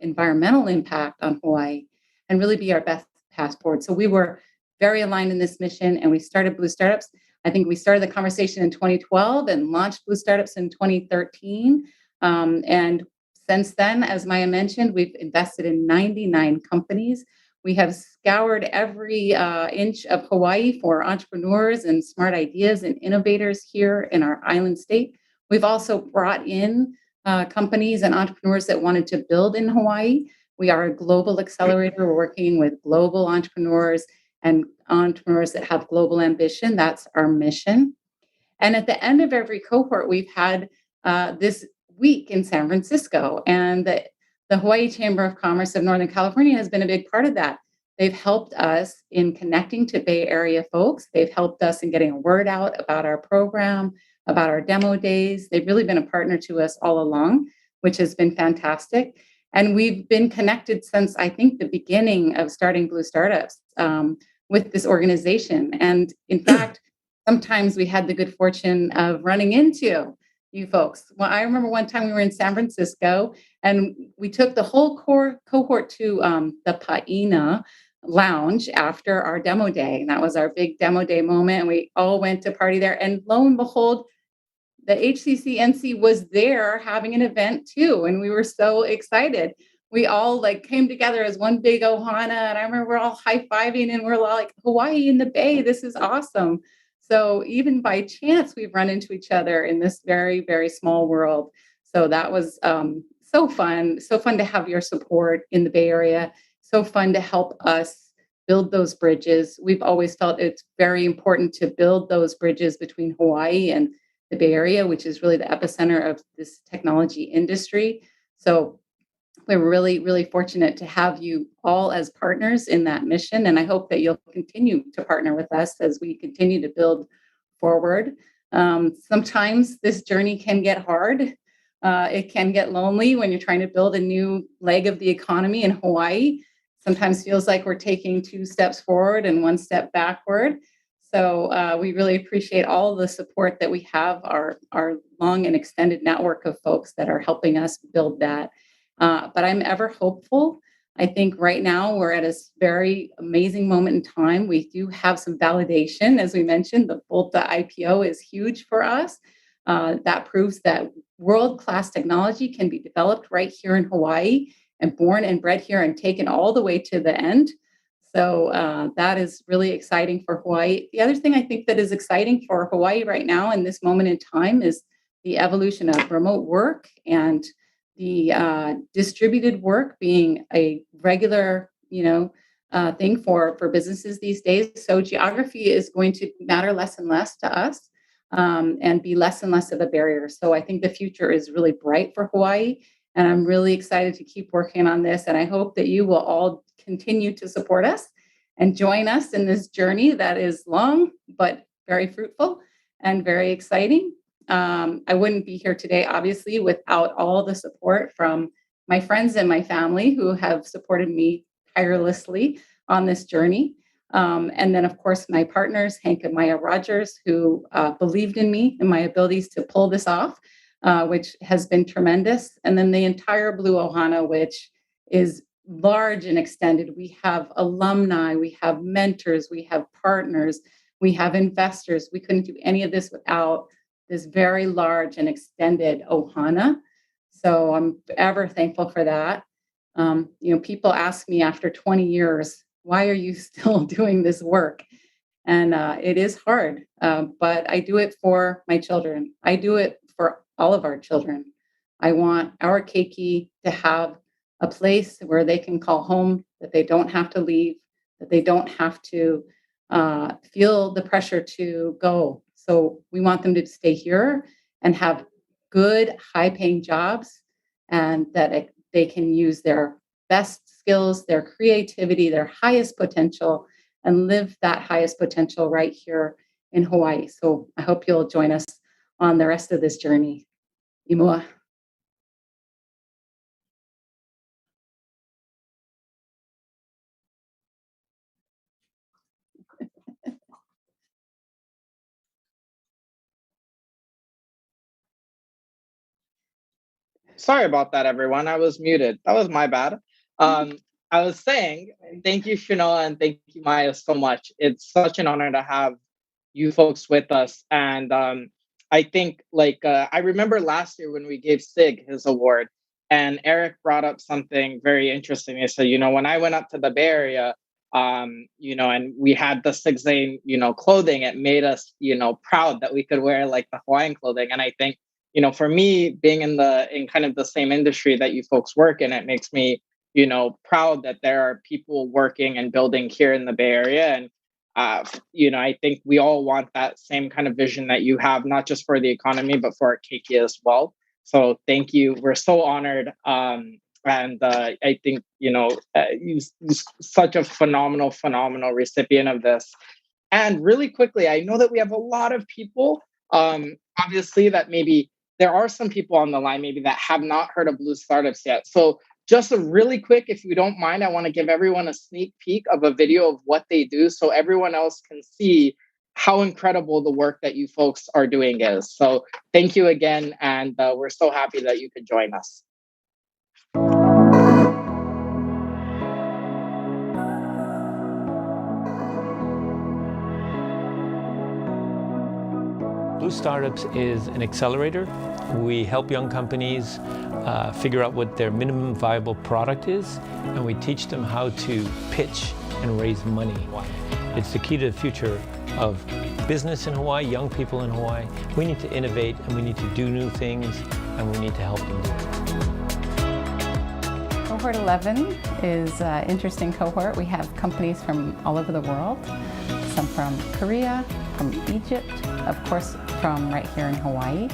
environmental impact on Hawaii, and really be our best path forward. So we were very aligned in this mission, and we started Blue Startups. I think we started the conversation in 2012 and launched Blue Startups in 2013. And since then, as Maya mentioned, we've invested in 99 companies. We have scoured every inch of Hawaii for entrepreneurs and smart ideas and innovators here in our island state. We've also brought in companies and entrepreneurs that wanted to build in Hawaii. We are a global accelerator. We're working with global entrepreneurs and entrepreneurs that have global ambition. That's our mission. And at the end of every cohort, we've had this week in San Francisco. And the Hawaii Chamber of Commerce of Northern California has been a big part of that. They've helped us in connecting to Bay Area folks. They've helped us in getting a word out about our program, about our demo days. They've really been a partner to us all along, which has been fantastic. And we've been connected since, I think, the beginning of starting Blue Startups with this organization. And in fact, sometimes we had the good fortune of running into you folks. Well, I remember one time we were in San Francisco and we took the whole cohort to the Paina lounge after our demo day. And that was our big demo day moment. And we all went to party there. And lo and behold, the HCCNC was there having an event too. And we were so excited. We all came together as one big ohana. And I remember we're all high-fiving and we're all like, Hawaii in the Bay, this is awesome. So even by chance, we've run into each other in this very, very small world. So that was so fun to have your support in the Bay Area. So fun to help us build those bridges. We've always felt it's very important to build those bridges between Hawaii and the Bay Area, which is really the epicenter of this technology industry. So we're really, really fortunate to have you all as partners in that mission. And I hope that you'll continue to partner with us as we continue to build forward. Sometimes this journey can get hard. It can get lonely when you're trying to build a new leg of the economy in Hawaii. Sometimes feels like we're taking 2 steps forward and 1 step backward. So we really appreciate all the support that we have, our long and extended network of folks that are helping us build that. But I'm ever hopeful. I think right now we're at a very amazing moment in time. We do have some validation. As we mentioned, the Volta IPO is huge for us. That proves that world-class technology can be developed right here in Hawaii and born and bred here and taken all the way to the end. So that is really exciting for Hawaii. The other thing I think that is exciting for Hawaii right now in this moment in time is the evolution of remote work and the distributed work being a regular, thing for businesses these days. So geography is going to matter less and less to us and be less and less of a barrier. So I think the future is really bright for Hawaii. And I'm really excited to keep working on this. And I hope that you will all continue to support us and join us in this journey that is long, but very fruitful and very exciting. I wouldn't be here today, obviously, without all the support from my friends and my family who have supported me tirelessly on this journey. And then, of course, my partners, Hank and Maya Rogers, who believed in me and my abilities to pull this off, which has been tremendous. And then the entire Blue Ohana, which is large and extended. We have alumni, we have mentors, we have partners, we have investors. We couldn't do any of this without this very large and extended ohana. So I'm ever thankful for that. People ask me after 20 years, why are you still doing this work? And it is hard, but I do it for my children. I do it for all of our children. I want our keiki to have a place where they can call home, that they don't have to leave, that they don't have to feel the pressure to go. So we want them to stay here and have good, high-paying jobs, and that they can use their best skills, their creativity, their highest potential, and live that highest potential right here in Hawaii. So I hope you'll join us on the rest of this journey. Imua. Sorry about that, everyone. I was muted. That was my bad. I was saying, thank you, Chenoa, and thank you, Maya, so much. It's such an honor to have you folks with us. And I think, I remember last year when we gave Sig his award, and Eric brought up something very interesting. He said, when I went up to the Bay Area, and we had the Sig Zane, clothing, it made us, proud that we could wear the Hawaiian clothing. And I think, for me, being in kind of the same industry that you folks work in, it makes me, proud that there are people working and building here in the Bay Area. And, I think we all want that same kind of vision that you have, not just for the economy, but for our Keiki as well. So thank you. We're so honored. And I think, you're such a phenomenal recipient of this. And really quickly, I know that we have a lot of people, obviously, that maybe there are some people on the line maybe that have not heard of Blue Startups yet. So just a really quick, if you don't mind, I want to give everyone a sneak peek of a video of what they do so everyone else can see how incredible the work that you folks are doing is. So thank you again. And we're so happy that you could join us. Blue Startups is an accelerator. We help young companies figure out what their minimum viable product is, and we teach them how to pitch and raise money. It's the key to the future of business in Hawaii, young people in Hawaii. We need to innovate, and we need to do new things, and we need to help them do it. Cohort 11 is an interesting cohort. We have companies from all over the world, some from Korea, from Egypt, of course, from right here in Hawaii.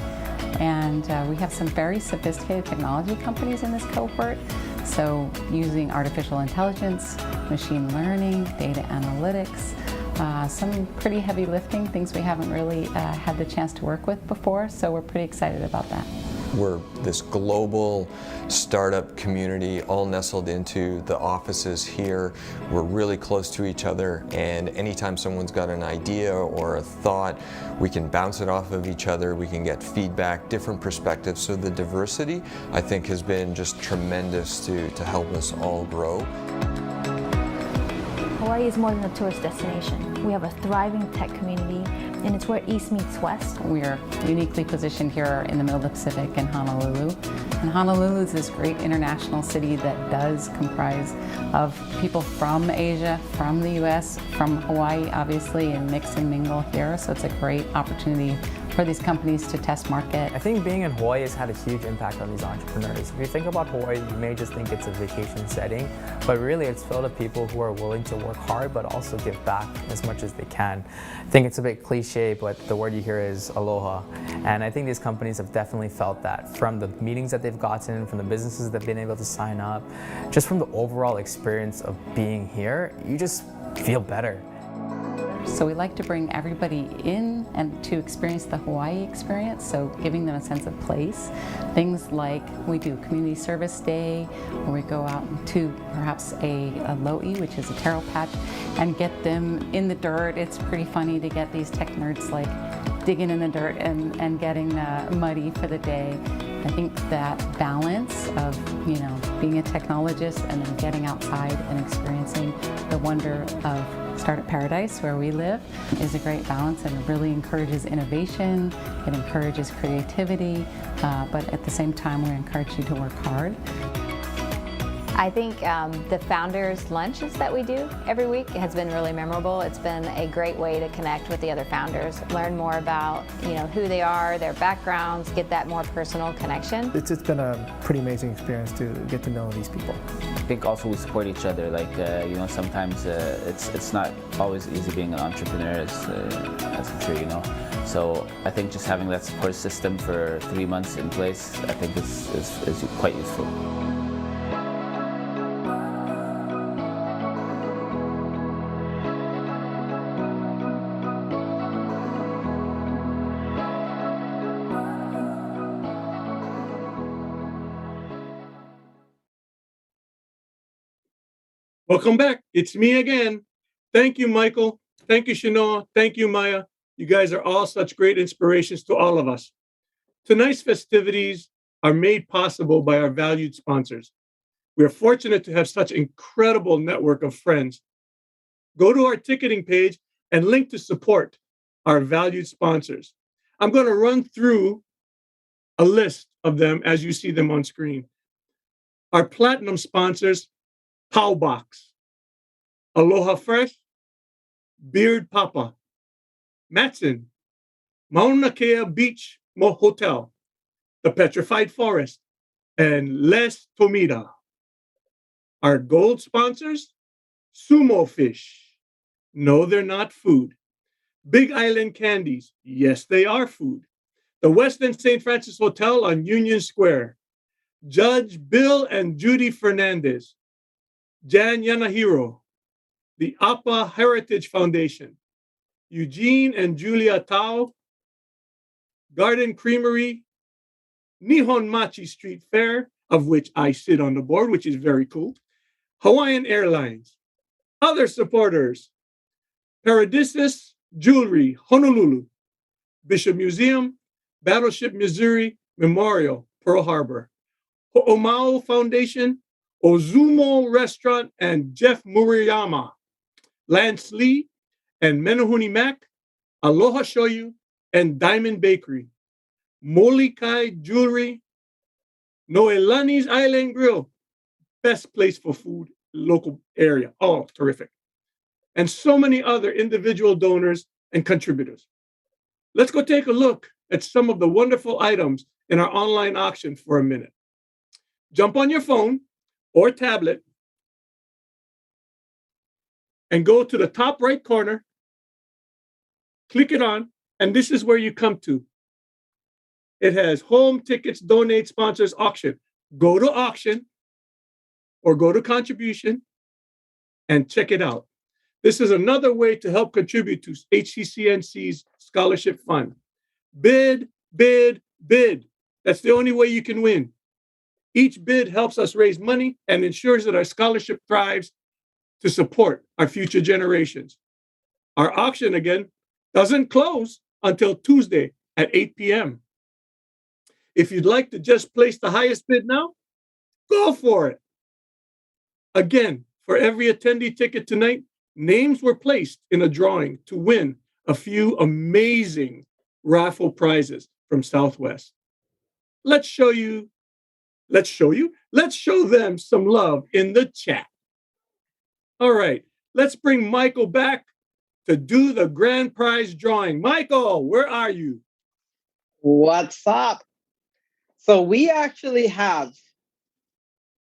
And we have some very sophisticated technology companies in this cohort. So using artificial intelligence, machine learning, data analytics, some pretty heavy lifting, things we haven't really had the chance to work with before. So we're pretty excited about that. We're this global startup community all nestled into the offices here. We're really close to each other, and anytime someone's got an idea or a thought, we can bounce it off of each other, we can get feedback, different perspectives. So the diversity, I think, has been just tremendous to help us all grow. Hawaii is more than a tourist destination. We have a thriving tech community, and it's where East meets West. We are uniquely positioned here in the middle of the Pacific in Honolulu. And Honolulu is this great international city that does comprise of people from Asia, from the US, from Hawaii, obviously, and mix and mingle here. So it's a great opportunity for these companies to test market. I think being in Hawaii has had a huge impact on these entrepreneurs. If you think about Hawaii, you may just think it's a vacation setting, but really it's filled with people who are willing to work hard but also give back as much as they can. I think it's a bit cliche, but the word you hear is aloha. And I think these companies have definitely felt that from the meetings that they've gotten, from the businesses that they've been able to sign up, just from the overall experience of being here, you just feel better. So we like to bring everybody in and to experience the Hawaii experience, so giving them a sense of place. Things like we do community service day, where we go out to perhaps a lo'i, which is a taro patch, and get them in the dirt. It's pretty funny to get these tech nerds like digging in the dirt and getting muddy for the day. I think that balance of, being a technologist and then getting outside and experiencing the wonder of Startup Paradise, where we live, is a great balance, and it really encourages innovation, it encourages creativity, but at the same time we encourage you to work hard. I think the founders' lunches that we do every week has been really memorable. It's been a great way to connect with the other founders, learn more about who they are, their backgrounds, get that more personal connection. It's been a pretty amazing experience to get to know these people. I think also we support each other. Like sometimes it's not always easy being an entrepreneur, as I'm sure you know. So I think just having that support system for 3 months in place, I think is quite useful. Welcome back. It's me again. Thank you, Michael. Thank you, Chenoa. Thank you, Maya. You guys are all such great inspirations to all of us. Tonight's festivities are made possible by our valued sponsors. We are fortunate to have such an incredible network of friends. Go to our ticketing page and link to support our valued sponsors. I'm going to run through a list of them as you see them on screen. Our platinum sponsors: Pow Box, Aloha Fresh, Beard Papa, Matson, Mauna Kea Beach Hotel, the Petrified Forest, and Les Tomida. Our gold sponsors, Sumo Fish. No, they're not food. Big Island Candies. Yes, they are food. The Westin St. Francis Hotel on Union Square. Judge Bill and Judy Fernandez. Jan Yanehiro. The Appa Heritage Foundation. Eugene and Julia Tao. Garden Creamery. Nihon Machi Street Fair, of which I sit on the board, which is very cool. Hawaiian Airlines. Other supporters. Paradisus Jewelry, Honolulu. Bishop Museum, Battleship Missouri Memorial, Pearl Harbor. Ho'omau Foundation, Ozumo Restaurant, and Jeff Murayama. Lance Lee and Menahuni Mac, Aloha Shoyu, and Diamond Bakery. Molikai Jewelry, Noelani's Island Grill, best place for food, local area. Oh, terrific. And so many other individual donors and contributors. Let's go take a look at some of the wonderful items in our online auction for a minute. Jump on your phone or tablet and go to the top right corner, click it on, and this is where you come to. It has home tickets, donate, sponsors, auction. Go to auction or go to contribution and check it out. This is another way to help contribute to HCCNC's scholarship fund. Bid, bid, bid. That's the only way you can win. Each bid helps us raise money and ensures that our scholarship thrives to support our future generations. Our auction, again, doesn't close until Tuesday at 8 p.m. If you'd like to just place the highest bid now, go for it. Again, for every attendee ticket tonight, names were placed in a drawing to win a few amazing raffle prizes from Southwest. Let's show them some love in the chat. All right, let's bring Michael back to do the grand prize drawing. Michael, where are you? What's up? So we actually have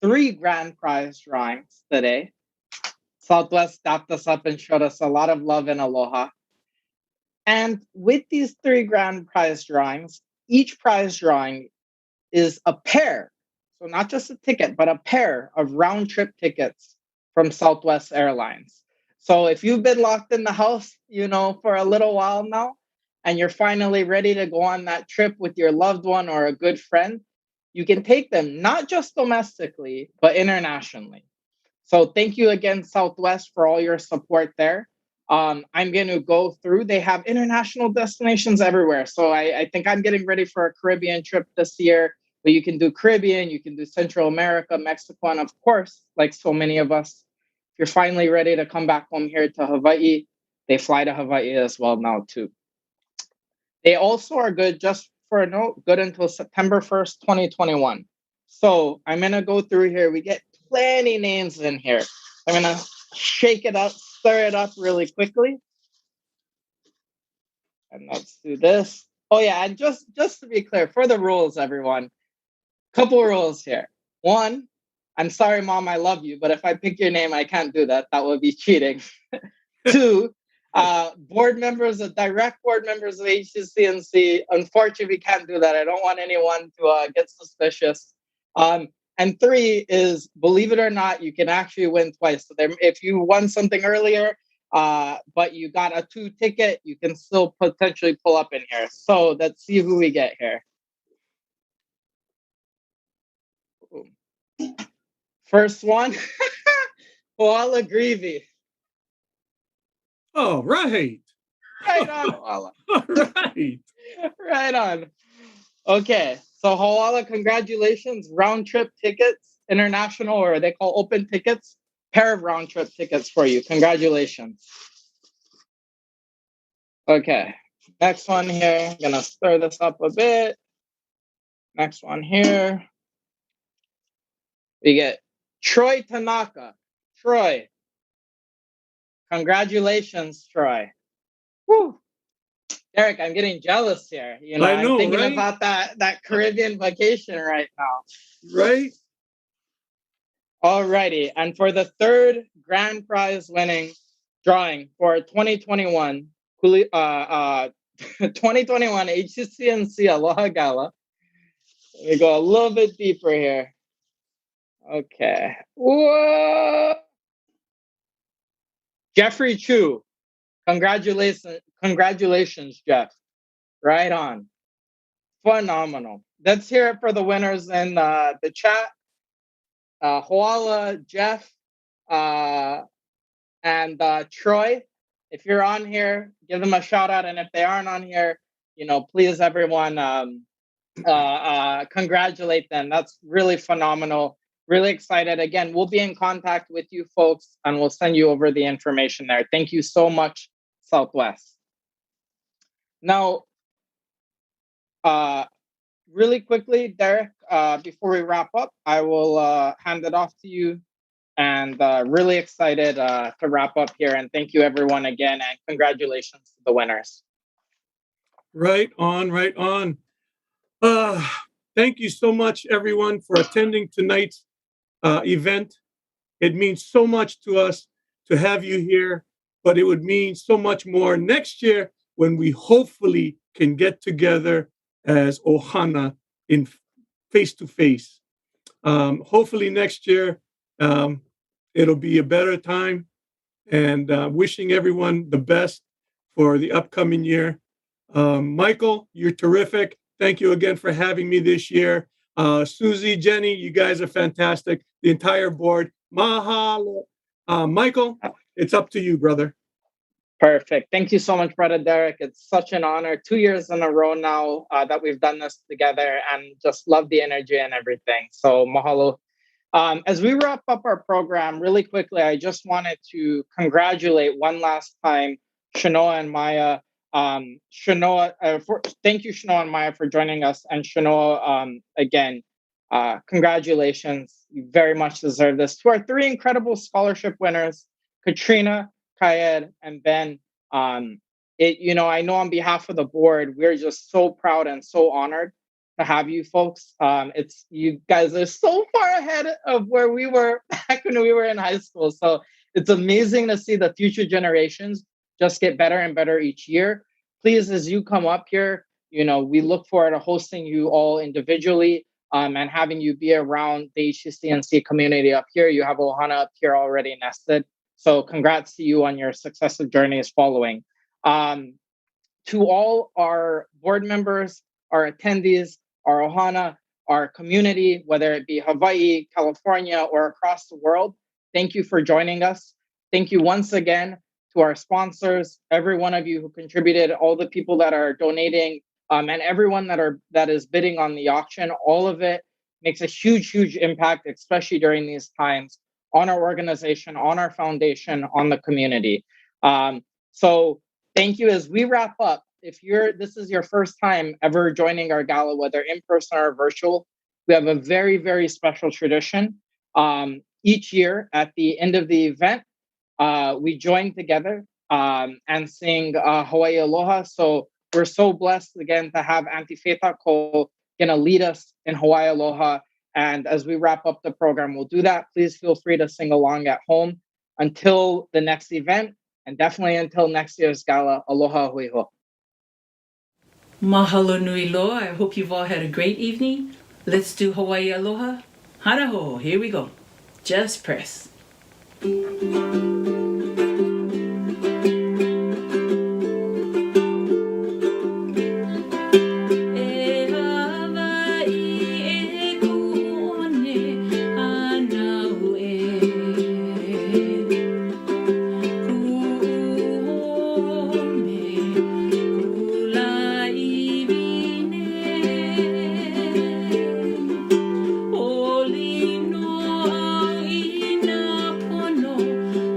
3 grand prize drawings today. Southwest staffed us up and showed us a lot of love and aloha. And with these 3 grand prize drawings, each prize drawing is a pair. So not just a ticket, but a pair of round trip tickets from Southwest Airlines. So if you've been locked in the house, for a little while now, and you're finally ready to go on that trip with your loved one or a good friend, you can take them not just domestically, but internationally. So thank you again, Southwest, for all your support there. I'm going to go through. They have international destinations everywhere. So I think I'm getting ready for a Caribbean trip this year. But you can do Caribbean, you can do Central America, Mexico, and of course, like so many of us, if you're finally ready to come back home here to Hawaii, they fly to Hawaii as well now too. They also are good, just for a note, good until September 1st, 2021. So I'm going to go through here. We get plenty names in here. I'm going to shake it up, stir it up really quickly. And let's do this. Oh yeah, and just to be clear, for the rules, everyone, couple rules here. 1, I'm sorry, Mom, I love you, but if I pick your name, I can't do that. That would be cheating. 2, board members, direct board members of HCCNC, unfortunately, we can't do that. I don't want anyone to get suspicious. And 3 is, believe it or not, you can actually win twice. So if you won something earlier, but you got a 2 ticket, you can still potentially pull up in here. So let's see who we get here. First one, Koala Greavy. Oh, right. Right on, Koala. Right. Right on. Okay, so Koala, congratulations. Round trip tickets, international, or they call open tickets. Pair of round trip tickets for you. Congratulations. Okay, next one here. I'm gonna stir this up a bit. Next one here. We get Troy Tanaka. Troy. Congratulations, Troy. Woo. Derek, I'm getting jealous here. You know, I know, I'm thinking right? about that Caribbean vacation right now. Right? Alrighty, and for the third grand prize winning drawing for 2021, 2021 HCCNC Aloha Gala. Let me go a little bit deeper here. Okay. Whoa! Jeffrey Chu. Congratulations, Jeff. Right on. Phenomenal. Let's hear it for the winners in the chat. Hoala, Jeff, and Troy. If you're on here, give them a shout out. And if they aren't on here, you know, please everyone congratulate them. That's really phenomenal. Really excited. Again, we'll be in contact with you folks and we'll send you over the information there. Thank you so much, Southwest. Now, really quickly, Derek, before we wrap up, I will hand it off to you. And really excited to wrap up here. And thank you, everyone, again. And congratulations to the winners. Right on, right on. Thank you so much, everyone, for attending tonight's event. It means so much to us to have you here, but it would mean so much more next year when we hopefully can get together as Ohana in face-to-face. Hopefully next year, it'll be a better time, and wishing everyone the best for the upcoming year. Michael, you're terrific. Thank you again for having me this year. Susie, Jenny, you guys are fantastic. The entire board, mahalo. Michael, it's up to you, brother. Perfect. Thank you so much, Bruddah Derrick. It's such an honor. 2 years in a row now that we've done this together, and just love the energy and everything. So mahalo. As we wrap up our program, really quickly, I just wanted to congratulate one last time Chenoa and Maya. Thank you, Chenoa and Maya, for joining us. And Chenoa, again, congratulations. You very much deserve this. To our three incredible scholarship winners, Katrina, Kayed, and Ben. You know, I know on behalf of the board, we're just so proud and so honored to have you folks. You guys are so far ahead of where we were back when we were in high school. So it's amazing to see the future generations just get better and better each year. Please, as you come up here, you know, we look forward to hosting you all individually and having you be around the HCCNC community up here. You have Ohana up here already nested. So congrats to you on your successive journeys following. To all our board members, our attendees, our Ohana, our community, whether it be Hawaii, California, or across the world, thank you for joining us. Thank you once again to our sponsors, every one of you who contributed, all the people that are donating, and everyone that is bidding on the auction. All of it makes a huge, huge impact, especially during these times, on our organization, on our foundation, on the community. So thank you. As we wrap up, if this is your first time ever joining our gala, whether in person or virtual, we have a very, very special tradition. Each year at the end of the event, we join together and sing Hawaii Aloha. So we're so blessed again to have Auntie Feta Ko gonna lead us in Hawaii Aloha. And as we wrap up the program, we'll do that. Please feel free to sing along at home until the next event, and definitely until next year's gala. Aloha hui ho. Mahalo nui loa. I hope you've all had a great evening. Let's do Hawaii Aloha. Hana ho, here we go. Just press.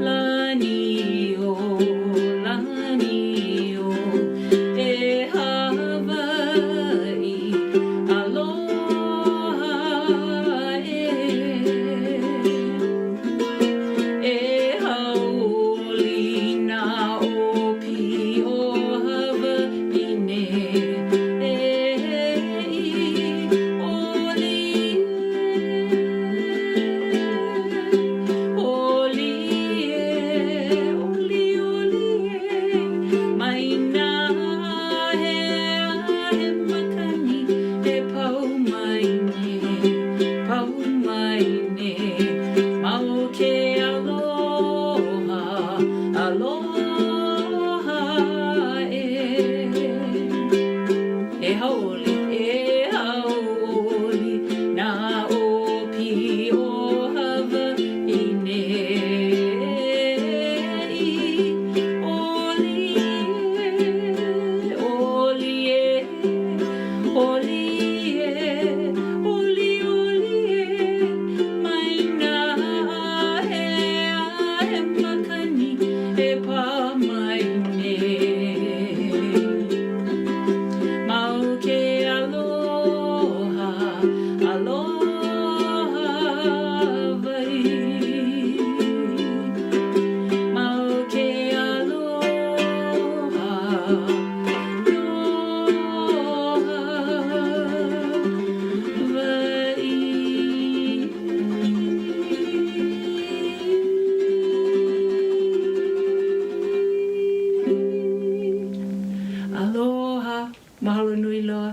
La Mahalo nui loa.